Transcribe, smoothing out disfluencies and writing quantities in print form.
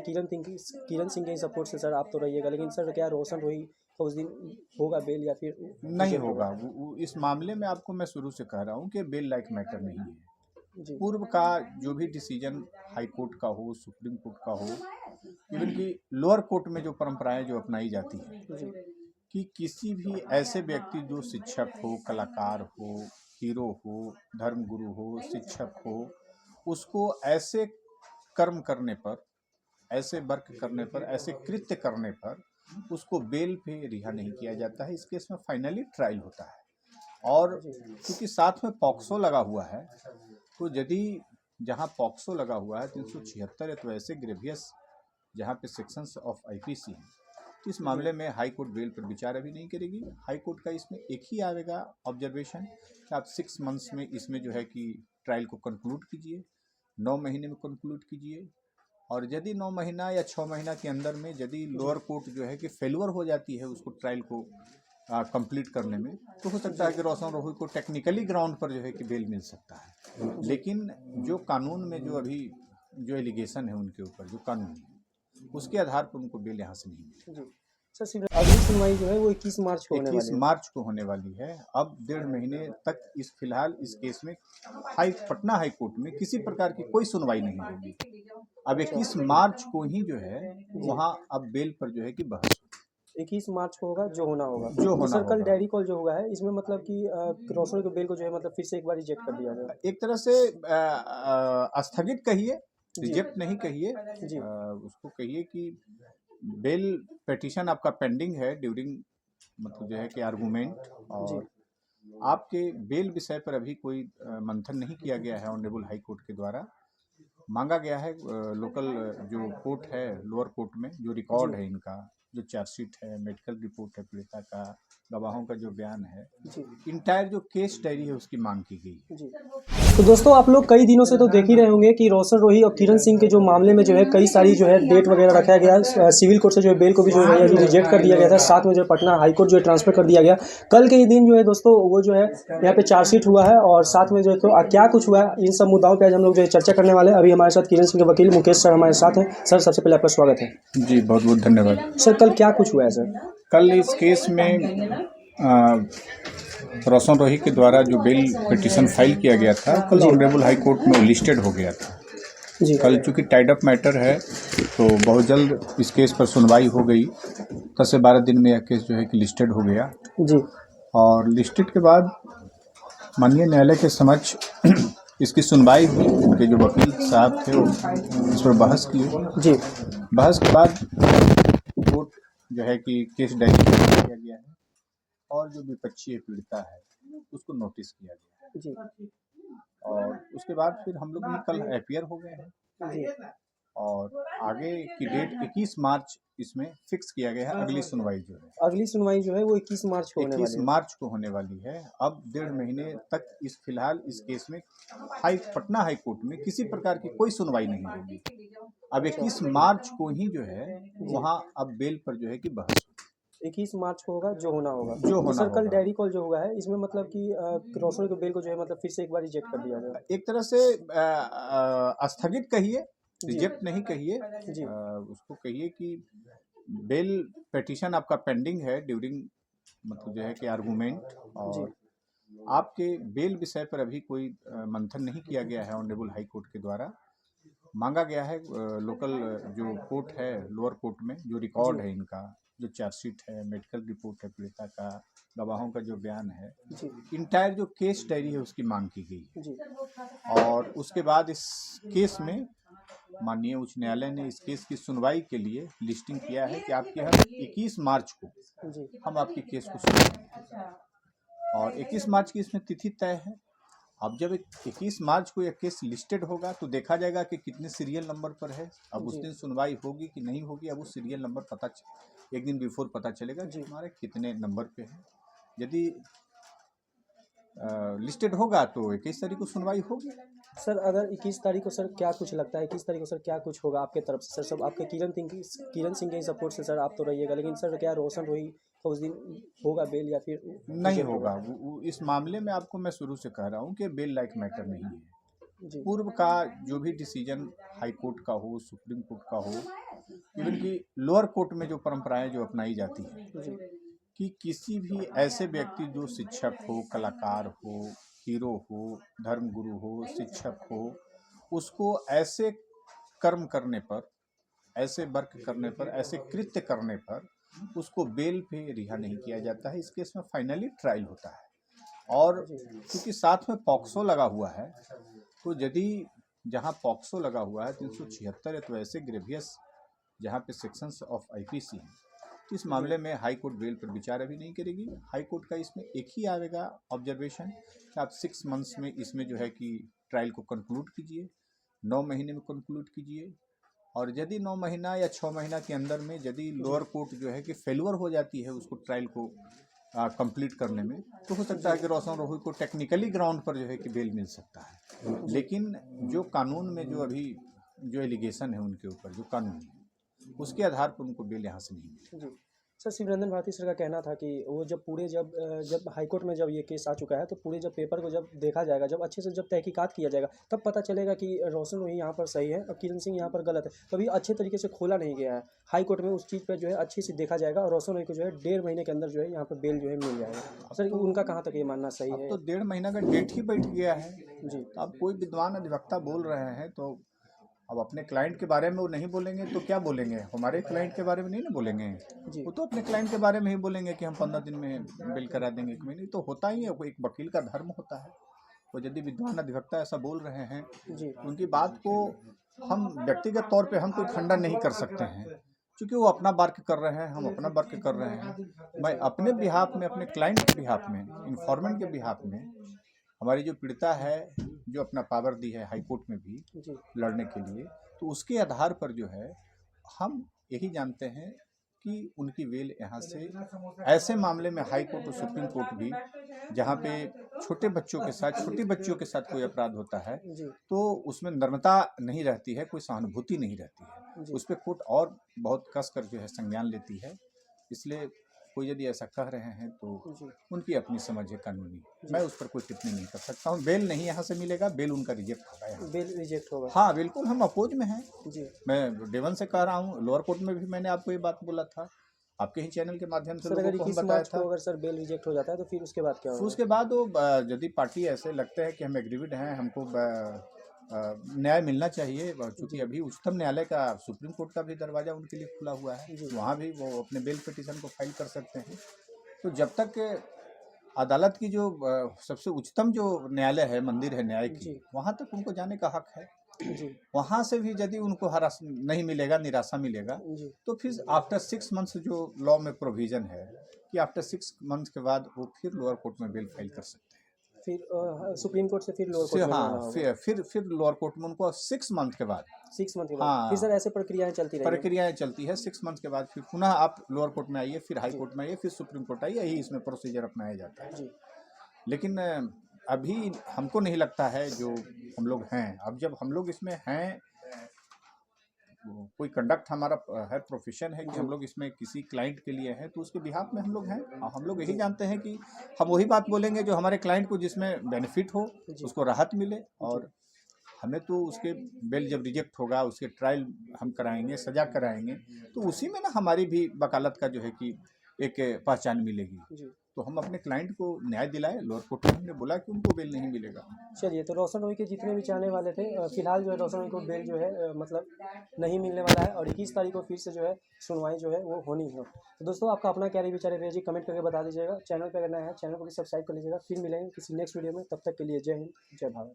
किरण सिंह के सपोर्ट से सर आप तो रहिएगा, लेकिन सर क्या रोशन रोही का उस दिन होगा बेल या फिर नहीं होगा। इस मामले में आपको मैं शुरू से कह रहा हूँ कि बेल लाइक मैटर नहीं है। जी पूर्व का जो भी डिसीजन हाई कोर्ट का हो, सुप्रीम कोर्ट का हो, इवन कि लोअर कोर्ट में जो परंपराएं जो अपनाई जाती हैं जी कि किसी भी ऐसे व्यक्ति जो शिक्षक हो, कलाकार हो, हीरो हो, धर्मगुरु हो, शिक्षक हो, उसको ऐसे कर्म करने पर, ऐसे वर्क करने पर, ऐसे कृत्य करने पर उसको बेल पे रिहा नहीं किया जाता है। इस केस में फाइनली ट्रायल होता है। और जी क्योंकि साथ में पॉक्सो लगा हुआ है, तो यदि जहां पॉक्सो लगा हुआ है 376 है, तो ऐसे ग्रेवियस जहां पे सेक्शंस ऑफ आईपीसी हैं, तो इस मामले में हाई कोर्ट बेल पर विचार अभी नहीं करेगी। हाई कोर्ट का इसमें एक ही आएगा ऑब्जर्वेशन कि आप 6 मंथ्स में इसमें जो है कि ट्रायल को कंक्लूड कीजिए, 9 महीने में कंक्लूड कीजिए। और यदि 9 महीना या 6 महीना के अंदर में यदि लोअर कोर्ट जो है कि फेल्यूर हो जाती है उसको ट्रायल को कंप्लीट करने में, तो हो सकता है कि रोशन रोही को टेक्निकली ग्राउंड पर जो है कि बेल मिल सकता है। लेकिन जो कानून में जो अभी जो एलिगेशन है उनके ऊपर, जो कानून है उसके आधार पर उनको बेल यहाँ से नहीं मिलेगी। जी सर, अगली सुनवाई जो है वो 21 मार्च को होने 21 वाली है। मार्च को होने वाली है। अब 1.5 महीने तक फिलहाल इस केस में पटना हाई कोर्ट में किसी प्रकार की कोई सुनवाई नहीं होगी। अब 21 मार्च को ही जो है वहाँ अब बेल पर जो है कि बहस 21 मार्च को होगा जो होना होगा। जो तो होना सर कल होगा। डायरी कॉल जो हुआ है इसमें मतलब कि रोशन के बेल को जो है मतलब फिर से एक बार रिजेक्ट कर दिया गया। एक तरह से स्थगित कहिए, जी रिजेक्ट नहीं कहिए, जी उसको कहिए कि बेल पिटीशन आपका पेंडिंग है ड्यूरिंग मतलब जो है कि आर्गूमेंट, जी और आपके बेल विषय पर अभी कोई मंथन नहीं किया गया है ऑनरेबल हाई कोर्ट के द्वारा। मांगा गया है लोकल जो कोर्ट है लोअर कोर्ट में, जो रिकॉर्ड है इनका, जो चार्जशीट है, मेडिकल रिपोर्ट है पीड़िता का, गवाहों का जो बयान है, जी इंटायर जो केस डायरी है उसकी मांग की गई है। जी। तो दोस्तों आप लोग कई दिनों से तो देख ही रहे होंगे कि रोशन रोही और किरण सिंह के जो मामले में जो है कई सारी जो है डेट वगैरह रखा गया। सिविल कोर्ट से जो है बेल को भी जो है रिजेक्ट कर दिया गया था। साथ में जो है पटना हाई कोर्ट जो है ट्रांसफर कर दिया गया। कल के ही दिन जो है दोस्तों वो जो है यहाँ पे चार्जशीट हुआ है, और साथ में जो है तो क्या कुछ हुआ है इन सब मुद्दाओं पर आज हम लोग जो है चर्चा करने वाले हैं। अभी हमारे साथ किरण सिंह के वकील मुकेश सर हमारे साथ हैं। सर सबसे पहले आपका स्वागत है। जी बहुत बहुत धन्यवाद। सर कल क्या कुछ हुआ है सर? कल इस केस में रोशन रोही के द्वारा जो बेल पिटीशन फाइल किया गया था, कल ऑनरेबल हाई कोर्ट में लिस्टेड हो गया था। जी कल चूंकि टाइड अप मैटर है तो बहुत जल्द इस केस पर सुनवाई हो गई। 10 से 12 दिन में यह केस जो है कि लिस्टेड हो गया, जी और लिस्टेड के बाद माननीय न्यायालय के समक्ष इसकी सुनवाई हुई। उनके जो वकील साहब थे वो इस पर बहस किए। जी बहस के बाद कोर्ट जो है कि केस डायरी किया गया है, और जो विपक्षी पीड़िता है उसको नोटिस किया गया जी है, और उसके बाद फिर हम लोग भी कल अपीयर हो गए हैं। जी और आगे की डेट 21 मार्च इसमें फिक्स किया गया है। अगली सुनवाई जो है अगली सुनवाई जो है वो 21 मार्च को होने 21 वाली है। मार्च को होने वाली है। अब 1.5 महीने तक फिलहाल इस केस में पटना हाई कोर्ट में किसी प्रकार की कोई सुनवाई नहीं होगी। अब 21 मार्च को ही जो है वहाँ अब बेल पर जो है कि बहस 21 मार्च को होगा जो होना होगा। जो तो होना सर कल होगा। डायरी कॉल जो हुआ है इसमें मतलब कि रोशन के बेल को जो है मतलब फिर से एक बार रिजेक्ट कर दिया गया। एक तरह से स्थगित कहिए, जी रिजेक्ट नहीं कहिए, जी उसको कहिए कि बेल पिटीशन आपका पेंडिंग है ड्यूरिंग मतलब जो है कि आर्गूमेंट, जी और आपके बेल विषय पर अभी कोई मंथन नहीं किया गया है ऑनरेबल हाई कोर्ट के द्वारा। मांगा गया है लोकल जो कोर्ट है लोअर कोर्ट में, जो रिकॉर्ड है इनका, जो चार्जशीट है, मेडिकल रिपोर्ट है पीड़िता का, गवाहों का जो बयान है, जी इंटायर जो केस डायरी है उसकी मांग की गई है। जी और उसके बाद इस केस में माननीय उच्च न्यायालय ने इस केस की सुनवाई के लिए लिस्टिंग किया है कि आपके हम 21 मार्च को जी हम आपके केस को सुनेंगे, और 21 मार्च की इसमें तिथि तय है। अब जब 21 मार्च को यह केस लिस्टेड होगा तो देखा जाएगा कि कितने सीरियल नंबर पर है। अब उस जी दिन सुनवाई होगी कि नहीं होगी, अब वो सीरियल नंबर एक दिन बिफोर पता चलेगा कि हमारे कितने नंबर पे है। यदि लिस्टेड होगा तो 21 तारीख को सुनवाई होगी। सर अगर 21 तारीख को सर क्या कुछ लगता है 21 तारीख को सर क्या कुछ होगा आपके तरफ से? सर सब आपके किरण सिंह के सपोर्ट से सर आप तो रहिएगा, लेकिन सर क्या रोशन रोही का उस दिन होगा बेल या फिर नहीं होगा। इस मामले में आपको मैं शुरू से कह रहा हूँ कि बेल लाइक मैटर नहीं है। जी पूर्व का जो भी डिसीजन हाई कोर्ट का हो, सुप्रीम कोर्ट का हो, इवन कि लोअर कोर्ट में जो परंपराएं जो अपनाई जाती हैं जी कि किसी भी ऐसे व्यक्ति जो शिक्षक हो, कलाकार हो, हीरो हो, धर्मगुरु हो, शिक्षक हो, उसको ऐसे कर्म करने पर, ऐसे वर्क करने पर, ऐसे कृत्य करने पर उसको बेल पे रिहा नहीं किया जाता है। इस केस में फाइनली ट्रायल होता है। और जी क्योंकि साथ में पॉक्सो लगा हुआ है, तो यदि जहाँ पॉक्सो लगा हुआ है 376 तो ऐसे ग्रेवियस जहाँ पे सेक्शंस ऑफ आईपीसी हैं, तो इस मामले में हाई कोर्ट बेल पर विचार अभी नहीं करेगी। हाई कोर्ट का इसमें एक ही आएगा ऑब्जर्वेशन कि आप 6 मंथ्स में इसमें जो है कि ट्रायल को कंक्लूड कीजिए, 9 महीने में कंक्लूड कीजिए। और यदि 9 महीना या 6 महीना के अंदर में यदि लोअर कोर्ट जो है कि फेलुअर हो जाती है उसको ट्रायल को कंप्लीट करने में, तो हो सकता है कि रोशन रोही को टेक्निकली ग्राउंड पर जो है कि बेल मिल सकता है। लेकिन जो कानून में जो अभी जो एलिगेशन है उनके ऊपर जो कानूनी है, उसके आधार पर उनको बेल यहाँ से नहीं मिलेगी। जी सर, शिवरंजन भारती सर का कहना था कि वो जब पूरे जब हाईकोर्ट में जब ये केस आ चुका है तो पूरे जब पेपर को जब देखा जाएगा, जब अच्छे से जब तहकीकात किया जाएगा, तब पता चलेगा कि रोशन रोही यहाँ पर सही है और किरण सिंह यहाँ पर गलत है। तो अभी अच्छे तरीके से खोला नहीं गया है हाई कोर्ट में, उस चीज़ पर जो है अच्छे से देखा जाएगा और रोशन रोही को जो है 1.5 महीने के अंदर जो है यहाँ पर बेल जो है मिल जाएगा। सर उनका कहाँ तक ये मानना सही अब है? तो 1.5 महीना का डेट ही बैठ गया है। जी तो अब कोई विद्वान अधिवक्ता बोल रहे हैं तो अब अपने क्लाइंट के बारे में वो नहीं बोलेंगे तो क्या बोलेंगे? हमारे क्लाइंट के बारे में नहीं ना बोलेंगे। जी वो तो अपने क्लाइंट के बारे में ही बोलेंगे कि हम 15 दिन में बिल करा देंगे, 1 महीने। तो होता ही है, एक वकील का धर्म होता है। तो यदि विद्वान अधिवक्ता ऐसा बोल रहे हैं, जी उनकी बात को हम व्यक्तिगत तौर पे हम कोई खंडन नहीं कर सकते हैं, क्योंकि वो अपना वर्क कर रहे हैं, हम अपना वर्क कर रहे हैं। मैं अपने बिहाफ में, अपने क्लाइंट के बिहाफ में, इन्फॉर्मेंट के बिहाफ में, हमारी जो पीड़िता है जो अपना पावर दी है हाई कोर्ट में भी जी लड़ने के लिए, तो उसके आधार पर जो है हम यही जानते हैं कि उनकी बेल यहाँ से, ऐसे मामले में हाई कोर्ट और सुप्रीम कोर्ट भी जहाँ पे छोटे बच्चों के साथ, छोटी बच्चियों के साथ कोई अपराध होता है जी तो उसमें नर्मता नहीं रहती है, कोई सहानुभूति नहीं रहती है, जी उस पर कोर्ट और बहुत कस कर जो है संज्ञान लेती है। इसलिए कोई यदि ऐसा कह रहे हैं तो जी उनकी अपनी समझ है कानूनी, मैं उस पर कोई टिप्पणी नहीं कर सकता हूँ। बेल नहीं यहाँ से मिलेगा, बेल उनका रिजेक्ट होगा यहाँ। बेल रिजेक्ट होगा। हाँ बिल्कुल, हम अपोज में हैं। जी मैं डेवन से कह रहा हूँ, लोअर कोर्ट में भी मैंने आपको ये बात बोला था, आपके ही चैनल के माध्यम से सर, लोगों अगर को हम 21 बताया मार्च था। को अगर सर बेल रिजेक्ट हो जाता है तो फिर उसके बाद क्या फिर होगा? उसके बाद वो यदि पार्टी ऐसे लगता है कि हम एग्रीविड हैं, हमको न्याय मिलना चाहिए, चूँकि अभी उच्चतम न्यायालय का, सुप्रीम कोर्ट का भी दरवाज़ा उनके लिए खुला हुआ है, जी वहाँ भी वो अपने बेल पिटीशन को फाइल कर सकते हैं। तो जब तक अदालत की जो सबसे उच्चतम जो न्यायालय है, मंदिर है न्याय की, जी वहाँ तक उनको जाने का हक है। जी वहाँ से भी यदि उनको हरास नहीं मिलेगा, निराशा मिलेगा, जी तो फिर आफ्टर 6 मंथ्स जो लॉ में प्रोविज़न है कि आफ्टर 6 मंथ्स के बाद वो फिर लोअर कोर्ट में बेल फाइल कर सकते हैं। फिर सुप्रीम कोर्ट से फिर लोअर कोर्ट में जाना हाँ, होगा फिर लोअर कोर्ट में उनको 6 मंथ के बाद, 6 मंथ के बाद। फिर हाँ, सर ऐसे प्रक्रियाएं चलती रहेंगी? प्रक्रियाएं चलती है। 6 मंथ के बाद फिर पुनः आप लोअर कोर्ट में आइए, फिर हाई जी कोर्ट में आइए, फिर सुप्रीम कोर्ट आइए, यही इसमें प्रोसीजर अपनाया जाता है। जी लेकिन अभी हमको नहीं लगता है जो हम लोग हैं, अब जब हम लोग इसमें हैं, कोई कंडक्ट हमारा है, प्रोफेशन है कि जी हम लोग इसमें किसी क्लाइंट के लिए हैं, तो उसके बिहाफ में हम लोग हैं। और हम लोग यही जी जानते हैं कि हम वही बात बोलेंगे जो हमारे क्लाइंट को जिसमें बेनिफिट हो, जी उसको राहत मिले। जी और हमें तो उसके बेल जब रिजेक्ट होगा, उसके ट्रायल हम कराएंगे, सजा कराएंगे, तो उसी में ना हमारी भी वकालत का जो है कि एक पहचान मिलेगी। जी तो हम अपने क्लाइंट को न्याय दिलाए। लोअर कोर्ट में हमने बोला कि उनको बेल नहीं मिलेगा। चलिए, तो रोशन रोही के जितने भी चाहने वाले थे, फिलहाल जो है रोशन रोही को बेल जो है मतलब नहीं मिलने वाला है और 21 तारीख को फिर से जो है सुनवाई जो है वो होनी है। तो दोस्तों, आपका अपना क्या विचार है जी, कमेंट करके बता दीजिएगा। चैनल पर अगर नया है, चैनल को भी सब्सक्राइब कर लीजिएगा। फिर मिलेंगे किसी नेक्स्ट वीडियो में, तब तक के लिए जय हिंद, जय भारत।